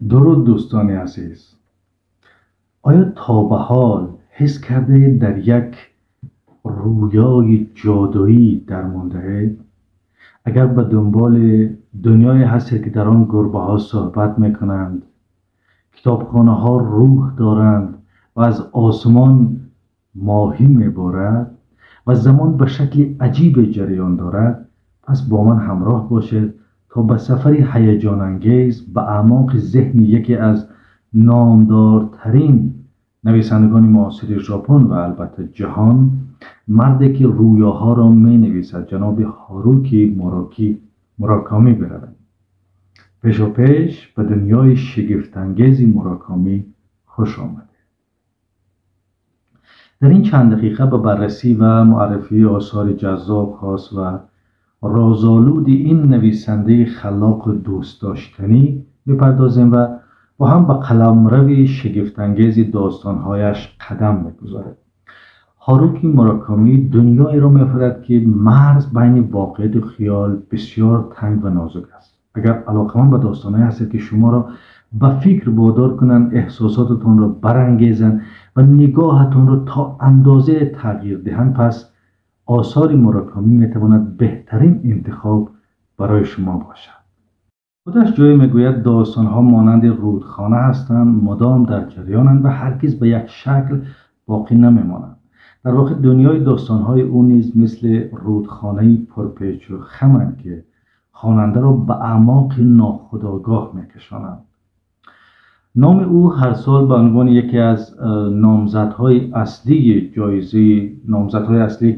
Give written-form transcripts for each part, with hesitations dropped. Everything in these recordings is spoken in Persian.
درود دوستان عزیز. آیا تا به حال حس کرده در یک رویای جادویی در مانده؟ اگر به دنبال دنیای هستید که در آن گربه ها صحبت میکنند، کتابخانه ها روح دارند و از آسمان ماهی میبارد و زمان به شکل عجیب جریان دارد، پس با من همراه باشد تا به سفری هیجان انگیز به اعماق ذهن یکی از نامدارترین نویسندگان معاصر ژاپن و البته جهان، مردی که رویاها را می نویسد، جناب هاروکی موراکامی برویم. پیش و پیش به دنیای شگفت‌انگیز موراکامی خوش آمد. در این چند دقیقه به بررسی و معرفی آثار جذاب، خاص و رازآلود این نویسنده خلاق دوست داشتنی می‌پردازیم و با هم به قلمرو شگفت‌انگیز داستان‌هایش قدم می‌گذاریم. هاروکی موراکامی دنیایی را می‌آفرد که مرز بین واقعیت و خیال بسیار تنگ و نازک است. اگر علاقه‌مند به داستان‌هایی هستید که شما را به فکر وادار کنند، احساساتتان را برانگیزند و نگاهتان را تا اندازه تغییر دهند، پس آثار موراکامی میتواند بهترین انتخاب برای شما باشد. خودش جایی میگوید داستان‌ها مانند رودخانه هستند، مدام در جریانند و هرگز به یک شکل باقی نمیمانند. در واقع دنیای داستان‌های او نیز مثل رودخانه‌ای پرپیچ و خمند که خواننده را به اعماق ناخودآگاه میکشانند. نام او هر سال به عنوان یکی از نامزدهای اصلی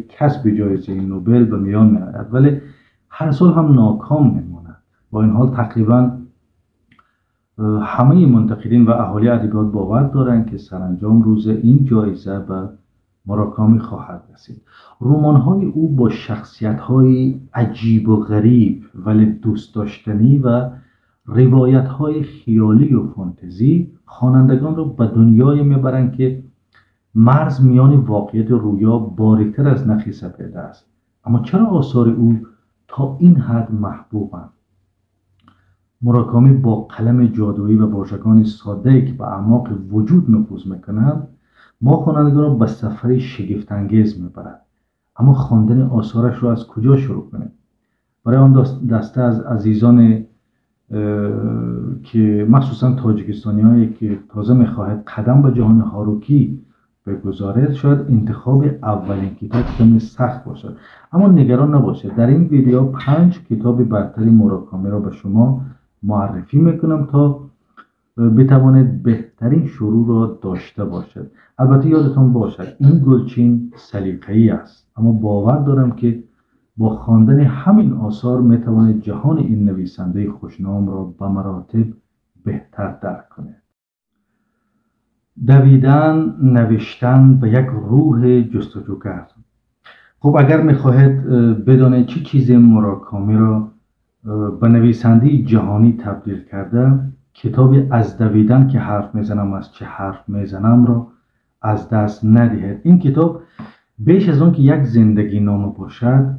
کسب جایزه نوبل به میان میآید، ولی هر سال هم ناکام میماند. با این حال تقریبا همه منتقدین و اهالی ادبیات باور دارند که سرانجام روز این جایزه به موراکامی خواهد رسید. رمان‌های او با شخصیت‌های عجیب و غریب ولی دوست داشتنی و روایت‌های خیالی و فانتزی خوانندگان را به دنیایی میبرند که مرز میان واقعیت و رویا باریک‌تر از نخی سپیده است. اما چرا آثار او تا این حد محبوبند؟ موراکامی با قلم جادویی و واژگان ساده‌ای که به اعماق وجود نفوذ میکنند، ما خوانندگان را به سفری شگفت‌انگیز میبرد. اما خواندن آثارش را از کجا شروع کنیم؟ برای آن دسته از عزیزان که مخصوصا تاجیکستانی‌هایی که تازه می‌خواهد قدم به جهان هاروکی بگذارد، شاید انتخاب اولین کتاب کمی سخت باشد. اما نگران نباشید، در این ویدیو 5 کتاب برتری موراکامی را به شما معرفی میکنم تا بتوانید بهترین شروع را داشته باشد. البته یادتان باشد این گلچین سلیقه‌ای است، اما باور دارم که با خواندن همین آثار میتوانید جهان این نویسنده خوشنام را به مراتب بهتر درک کنید. دویدن، نوشتن و یک روح جستجوگر. خب اگر میخواهید بدانید چه چیزی موراکامی را به نویسنده جهانی تبدیل کرده، کتاب از دویدن که حرف میزنم از چه حرف میزنم را از دست ندهید. این کتاب بیش از آن که یک زندگی نامه باشد،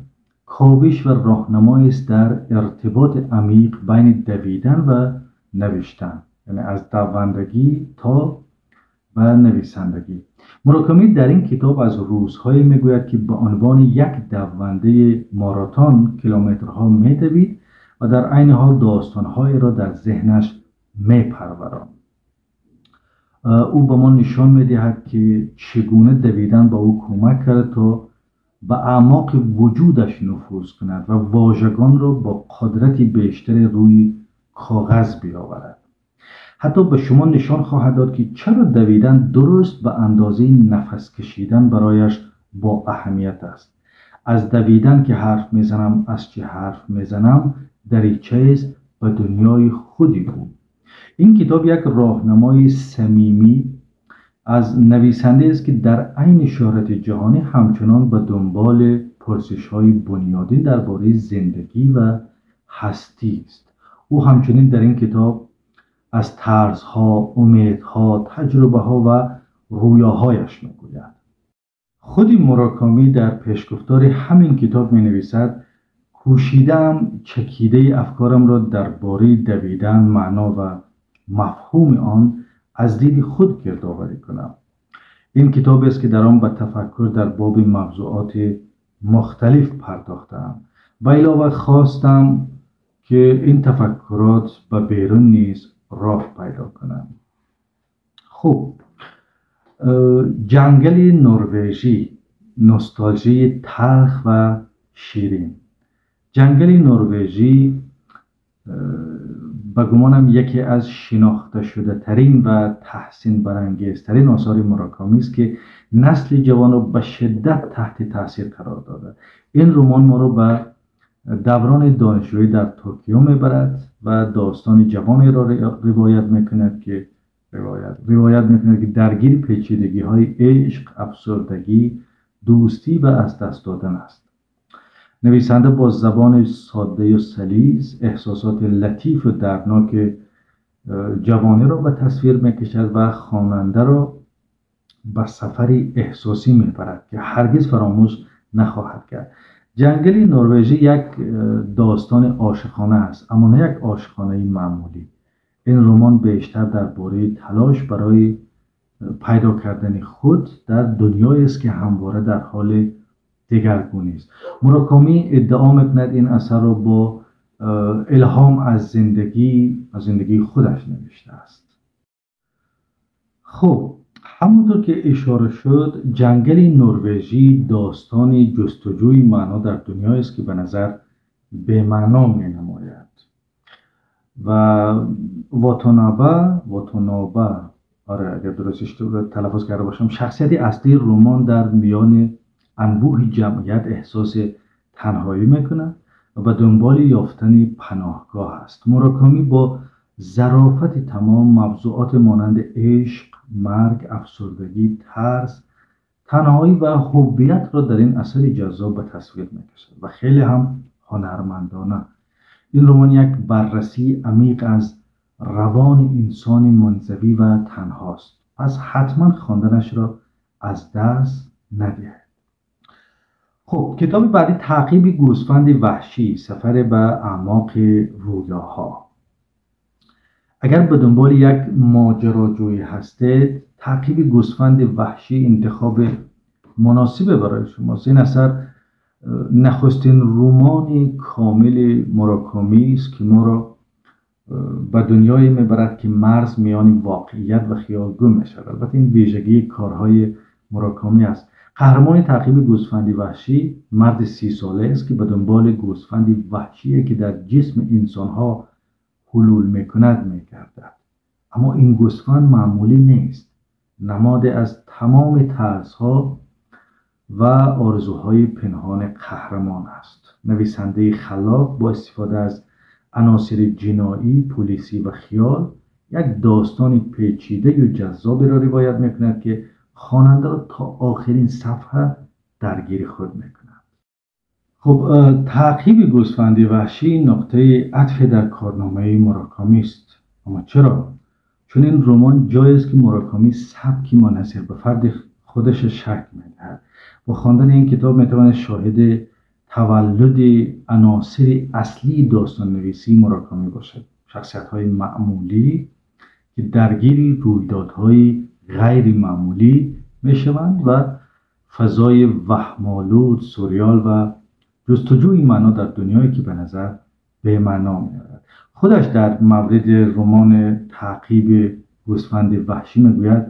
کاوش و راهنمایی است در ارتباط عمیق بین دویدن و نوشتن، یعنی از دوندگی تا به نویسندگی. موراکامی در این کتاب از روزهایی میگوید که به عنوان یک دونده ماراتون کیلومترها میدوید و در عین حال داستانهایی را در ذهنش میپروراند. او به ما نشان میدهد که چگونه دویدن به او کمک کرد تا به اعماق وجودش نفوذ کند و واژگان را با قدرتی بیشتر روی کاغذ بیاورد. حتی به شما نشان خواهد داد که چرا دویدن درست به اندازه نفس کشیدن برایش با اهمیت است. از دویدن که حرف میزنم از چه حرف میزنم دریچه است به دنیای خودی او. این کتاب یک راهنمای صمیمی از نویسنده است که در عین شهرت جهانی همچنان به دنبال پرسش‌های بنیادین درباره زندگی و هستی است. او همچنین در این کتاب از ترس‌ها، امیدها، تجربه‌ها و رویاهایش می‌گوید. خود موراکامی در پیشگفتار همین کتاب می‌نویسد: کوشیدم چکیده افکارم را درباره دویدن، معنا و مفهوم آن از دید خود گردآوری کنم. این کتابی است که در آن به تفکر در باب موضوعات مختلف پرداختم و علاوه خواستم که این تفکرات به بیرون نیز راه پیدا کنم. خب، جنگل نروژی، نوستالژی تلخ و شیرین. جنگل نروژی به گمانم یکی از شناخته شده ترین و تحسین برانگیزترین آثار موراکامی است که نسل جوان را به شدت تحت تاثیر قرار داده. این رمان ما را به دوران دانشجویی در توکیو میبرد و داستان جوانی را روایت میکند که درگیر پیچیدگی های عشق، افسردگی، دوستی و از دست دادن است. نویسنده با زبان ساده و سلیس احساسات لطیف و دردناک جوانی را به تصویر میکشد و خواننده را به سفری احساسی میبرد که هرگز فراموش نخواهد کرد. جنگل نروژی یک داستان عاشقانه است، اما نه یک عاشقانه معمولی. این رمان بیشتر درباره تلاش برای پیدا کردن خود در دنیایی است که همواره در حال دگرگونی است. موراکامی ادعا میکند این اثر را با الهام از زندگی خودش نوشته است. خب، همونطور که اشاره شد، جنگل نروژی داستانی جستجوی معنا در دنیایی است که به نظر بی‌معنا می‌نماید و واتانابه اگر درستش تلفظ کرده باشم، شخصیت اصلی رمان در میان انبوه جمعیت احساس تنهایی میکنه و به دنبال یافتن پناهگاه است. موراکامی با ظرافت تمام موضوعات مانند عشق، مرگ، افسردگی، ترس، تنهایی و هویت را در این اثر جذاب به تصویر میکشد و خیلی هم هنرمندانه. این رمان یک بررسی عمیق از روان انسان منزوی و تنهاست، پس حتما خواندنش را از دست ندهید. خب، کتاب بعدی تعقیب گوسفند وحشی، سفر به اعماق رویاها. اگر به دنبال یک ماجراجویی هستید، تعقیب گوسفند وحشی انتخاب مناسب برای شماست. این اثر نخستین رمان کامل موراکامی است که ما را به دنیایی میبرد که مرز میان واقعیت و خیال گم میشود. البته این ویژگی کارهای موراکامی است. قهرمان تعقیب گوسفندی وحشی مرد 30 ساله است که به دنبال گوسفندی وحشی که در جسم انسانها حلول میکند میگردد. اما این گوسفند معمولی نیست، نماد از تمام ترسها و آرزوهای پنهان قهرمان است. نویسنده خلاق با استفاده از عناصر جنایی، پلیسی و خیال یک داستان پیچیده و جذابی را روایت میکند که خواننده را تا آخرین صفحه درگیر خود میکند. خب، تعقیب گوسفند وحشی نقطه عطف در کارنامه موراکامی است. اما چرا؟ چون این رمان جایی است که موراکامی سبکی منحصر به فرد خودش شک میدهد. با خواندن این کتاب میتواند شاهد تولد عناصر اصلی داستان نویسی موراکامی باشد. شخصیت‌های معمولی که درگیر رویدادهای غیر معمولی میشوند و فضای وهم‌آلود، سوریال و جستجوی معنا در دنیایی که به نظر بی‌معنا می‌آید. خودش در مورد رمان تعقیب گوسفند وحشی میگوید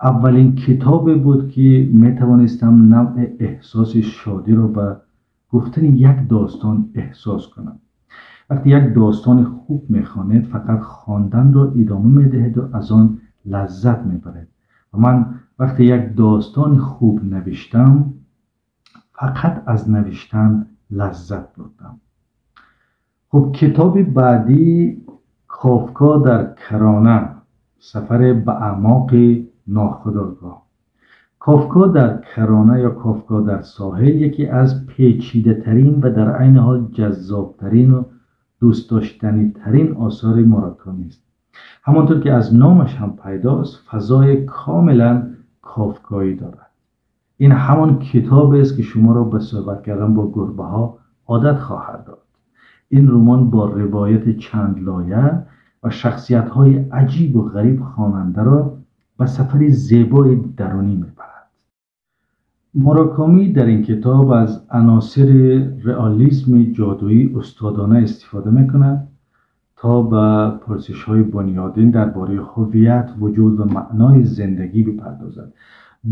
اولین کتاب بود که میتوانستم نوع احساس شادی را به گفتن یک داستان احساس کنم. وقتی یک داستان خوب میخوانید فقط خواندن را ادامه میدهید و از آن لذت میبرید. و من وقتی یک داستان خوب نوشتم فقط از نوشتن لذت بردم. خب، کتاب بعدی کافکا در کرانه، سفر به اعماق ناخودآگاه. کافکا در کرانه یا کافکا در ساحل یکی از پیچیده ترین و در عین حال جذاب ترین و دوست داشتنی ترین آثار موراکامی است. همانطور که از نامش هم پیداست، فضای کاملا کافکایی دارد. این همان کتاب است که شما را به صحبت کردن با گربه ها عادت خواهد داد. این رمان با روایت چند لایه و شخصیت‌های عجیب و غریب خواننده را به سفری زیبای درونی می‌برد. موراکامی در این کتاب از عناصر رئالیسم جادویی استادانه استفاده می‌کند تا به پرسش‌های بنیادین درباره هویت، وجود و معنای زندگی بپردازد.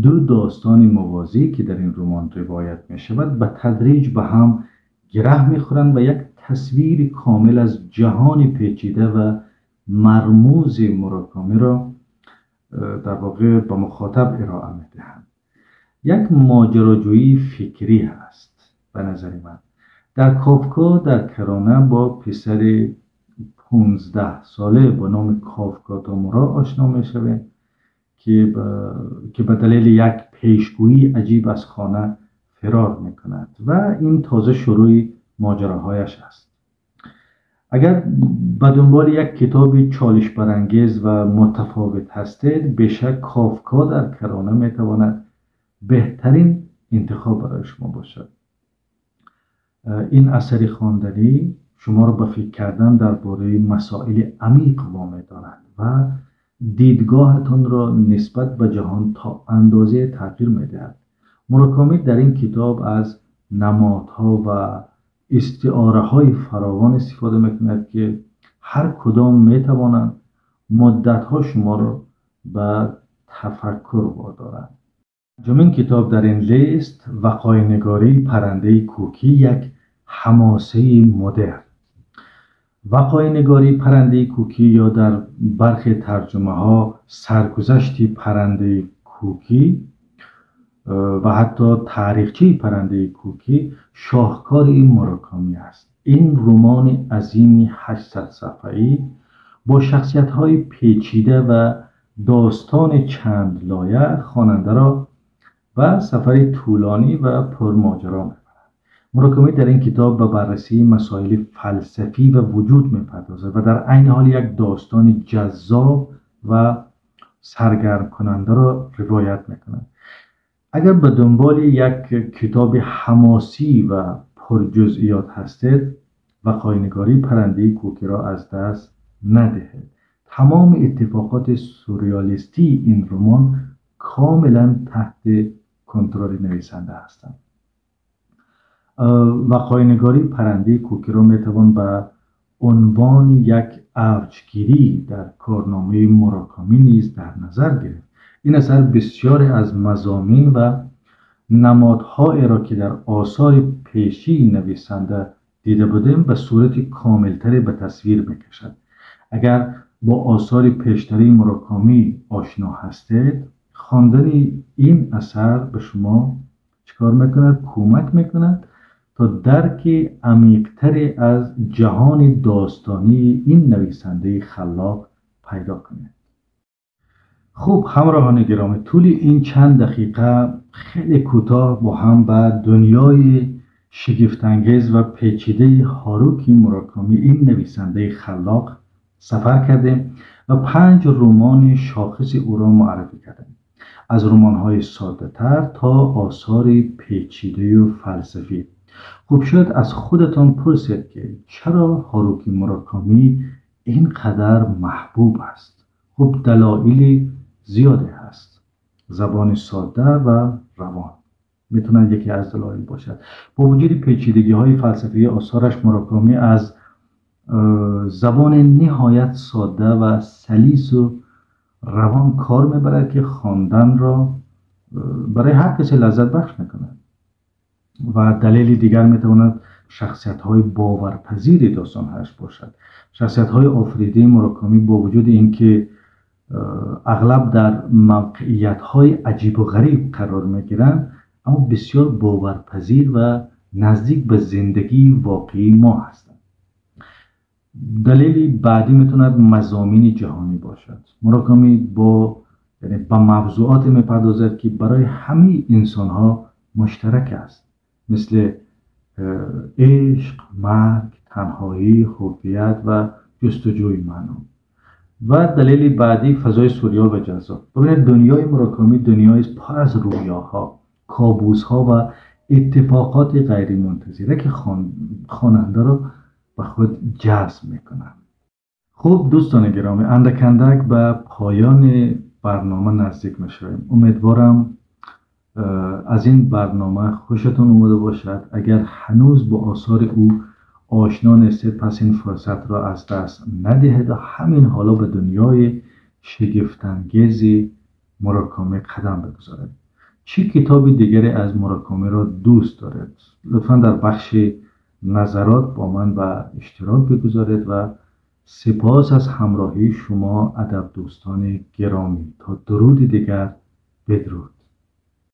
دو داستان موازی که در این رمان روایت می‌شود به تدریج به هم گره می‌خورند و یک تصویر کامل از جهان پیچیده و مرموز موراکامی را در واقع به مخاطب ارائه می‌دهند. یک ماجراجویی فکری هست به نظر من. در کافکا در کرانه با پسر 15 ساله با نام کافکا تامورا آشنا می‌شویم که به دلیل یک پیشگویی عجیب از خانه فرار می‌کند و این تازه شروع ماجراهایش است. اگر به دنبال یک کتاب چالش برانگیز و متفاوت هستید، بیشک کافکا در کرانه می‌تواند بهترین انتخاب برای شما باشد. این اثر خواندنی شما را به فکر کردن درباره مسائل عمیق وامی دارد و دیدگاهتان را نسبت به جهان تا اندازه تغییر می‌دهد. موراکامی در این کتاب از نمادها و استعاره‌های فراوان استفاده می‌کند که هر کدام می‌توانند مدت‌ها شما را به تفکر وادارند. پنجمین کتاب در این لیست وقایع‌نگاری پرنده کوکی، یک حماسه مدرن. وقایع‌نگاری پرنده کوکی یا در برخی ترجمه‌ها سرگذشت پرنده کوکی و حتی تاریخچه پرنده کوکی شاهکار این موراکامی است. این رمان عظیم 800 صفحه‌ای با شخصیت‌های پیچیده و داستان چند لایه خواننده را و سفری طولانی و پرماجرا می‌برد. موراکامی در این کتاب به بررسی مسائل فلسفی و وجود می‌پردازد و در عین حال یک داستان جذاب و سرگرم کننده را روایت می‌کند. اگر به دنبال یک کتاب حماسی و پرجزئیات هستید، وقایع‌نگاری پرنده کوکی را از دست ندهید. تمام اتفاقات سورئالیستی این رمان کاملا تحت کنترل نویسنده هستند. وقایع‌نگاری پرنده کوکی را میتوان به عنوان یک اوجگیری در کارنامه موراکامی نیز در نظر گرفت. این اثر بسیاری از مضامین و نمادهایی را که در آثار پیشین نویسنده دیده بودیم به صورت کاملتری به تصویر میکشد. اگر با آثار پیشتری موراکامی آشنا هستید، خواندن این اثر به شما چکار میکند؟ کمک میکند تا درک عمیق‌تری از جهان داستانی این نویسنده خلاق پیدا کنید. خب همراهان گرامی، طول این چند دقیقه خیلی کوتاه با هم به دنیای شگفت‌انگیز و پیچیده هاروکی موراکامی این نویسنده خلاق سفر کردیم و 5 رمان شاخص او را معرفی کردیم، از رمان‌های ساده‌تر تا آثار پیچیده و فلسفی. خب شاید از خودتان پرسید که چرا هاروکی موراکامی اینقدر محبوب است؟ خب دلایل زیادی هست. زبان ساده و روان میتونن یکی از دلایل باشد. با وجود پیچیدگی‌های فلسفی آثارش، موراکامی از زبان نهایت ساده و سلیس و روان کار میبرد که خواندن را برای هر کسی لذت بخش میکند. و دلیل دیگر میتواند شخصیت‌های باورپذیر داستان‌هاش باشد. شخصیت‌های آفریده موراکامی با وجود اینکه اغلب در موقعیت‌های عجیب و غریب قرار می‌گیرند، اما بسیار باورپذیر و نزدیک به زندگی واقعی ما هستند. دلیل بعدی میتواند مضامین جهانی باشد. موراکامی به موضوعات میپردازد که برای همه انسان‌ها مشترک است، مثل عشق، مرگ، تنهایی، هویت و جستجوی معنا. و دلیل بعدی فضای سورئال و جذاب. ببینید دنیای موراکامی دنیای پر از رویاها، کابوس‌ها و اتفاقات غیر منتظره که خواننده را به خود جذب میکنند. خب دوستان گرامی، اندک اندک به پایان برنامه نزدیک میشویم. امیدوارم از این برنامه خوشتون اومده باشد. اگر هنوز با آثار او آشنا نیستید، پس این فرصت را از دست ندهید و همین حالا به دنیای شگفت‌انگیز موراکامی قدم بگذارید. چه کتاب دیگری از موراکامی را دوست دارید؟ لطفاً در بخش نظرات با من به اشتراک بگذارید و سپاس از همراهی شما ادب دوستان گرامی. تا درودی دیگر، بدرود.